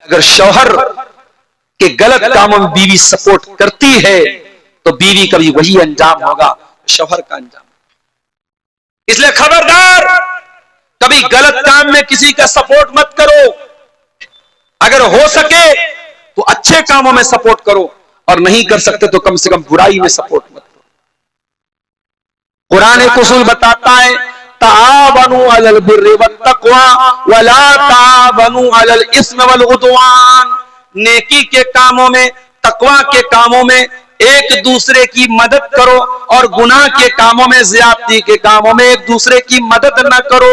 अगर शौहर के गलत कामों में बीवी सपोर्ट करती है तो बीवी का भी वही अंजाम होगा, शौहर का अंजाम। इसलिए खबरदार, कभी गलत काम में किसी का सपोर्ट मत करो। अगर हो सके तो अच्छे कामों में सपोर्ट करो, और नहीं कर सकते तो कम से कम बुराई में सपोर्ट मत करो। कुरान एक उसूल बताता है, तावनु अलल बिर्रि वत्तक़वा वला तावनु अलल इस्म वल उद्वान। नेकी के कामों में, तकवा के कामों में एक दूसरे की मदद करो, और गुनाह के कामों में, ज़्यादती के कामों में एक दूसरे की मदद न करो।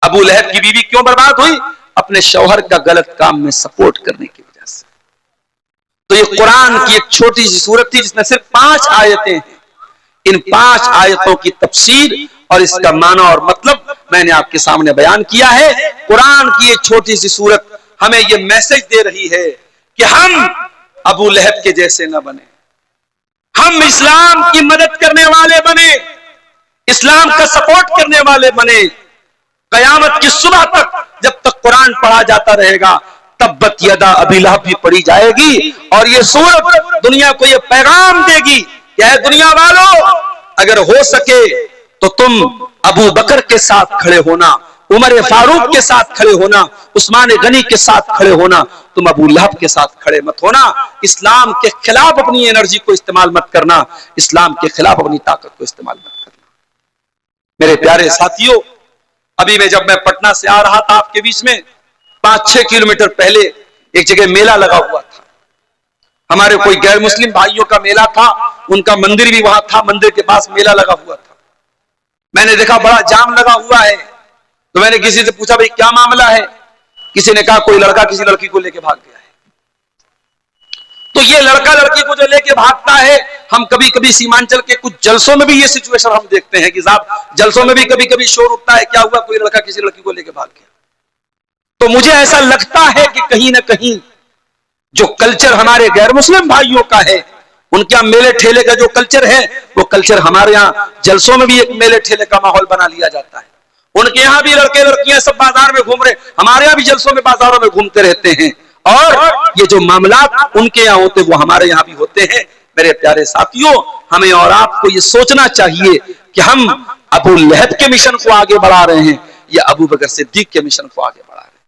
अबू लहब की बीवी क्यों बर्बाद हुई? अपने शौहर का गलत काम में सपोर्ट करने की वजह से। तो ये कुरान की एक छोटी सी सूरत थी जिसमें सिर्फ 5 आयतें हैं। इन 5 आयतों की तफसीर और इसका माना और मतलब मैंने आपके सामने बयान किया है। कुरान की एक छोटी सी सूरत हमें यह मैसेज दे रही है कि हम अबू लहब के जैसे न बने, हम इस्लाम की मदद करने वाले बने, इस्लाम का सपोर्ट करने वाले बने। कयामत की सुबह तक जब तक कुरान पढ़ा जाता रहेगा, तब्बत यदा अबी लहब भी पढ़ी जाएगी, और ये सूरत दुनिया को ये पैगाम देगी कि ऐ दुनिया वालों, अगर हो सके तो तुम अबू बकर के साथ खड़े होना, उमर फारूक के साथ खड़े होना, उस्मान गनी के साथ खड़े होना, तुम अबू लहब के साथ खड़े मत होना। इस्लाम के खिलाफ अपनी एनर्जी को इस्तेमाल मत करना, इस्लाम के खिलाफ अपनी ताकत को इस्तेमाल मत करना। मेरे प्यारे साथियों, अभी जब मैं पटना से आ रहा था आपके बीच में, 5-6 किलोमीटर पहले एक जगह मेला लगा हुआ था। हमारे कोई गैर मुस्लिम भाइयों का मेला था, उनका मंदिर भी वहां था, मंदिर के पास मेला लगा हुआ था। मैंने देखा बड़ा जाम लगा हुआ है, तो मैंने किसी से पूछा भाई क्या मामला है? किसी ने कहा कोई लड़का किसी लड़की को लेके भाग गया है। तो ये लड़का लड़की को जो लेके भागता है, हम कभी कभी सीमांचल के कुछ जलसों में भी ये सिचुएशन हम देखते हैं कि साहब जलसों में भी कभी कभी शोर उठता है, क्या हुआ, कोई लड़का किसी लड़की को लेके भाग गया। तो मुझे ऐसा लगता है कि कहीं ना कहीं जो कल्चर हमारे गैर मुस्लिम भाइयों का है, उनके यहाँ मेले ठेले का जो कल्चर है, वो कल्चर हमारे यहाँ जलसों में भी एक मेले ठेले का माहौल बना लिया जाता है। उनके यहाँ भी लड़के लड़कियां सब बाजार में घूम रहे, हमारे यहाँ भी जलसों में बाजारों में घूमते रहते हैं, और ये जो मामला उनके यहाँ होते वो हमारे यहाँ भी होते हैं। मेरे प्यारे साथियों, हमें और आपको ये सोचना चाहिए कि हम अबू लहब के मिशन को आगे बढ़ा रहे हैं या अबू बकर सिद्दीक के मिशन को आगे बढ़ा रहे हैं।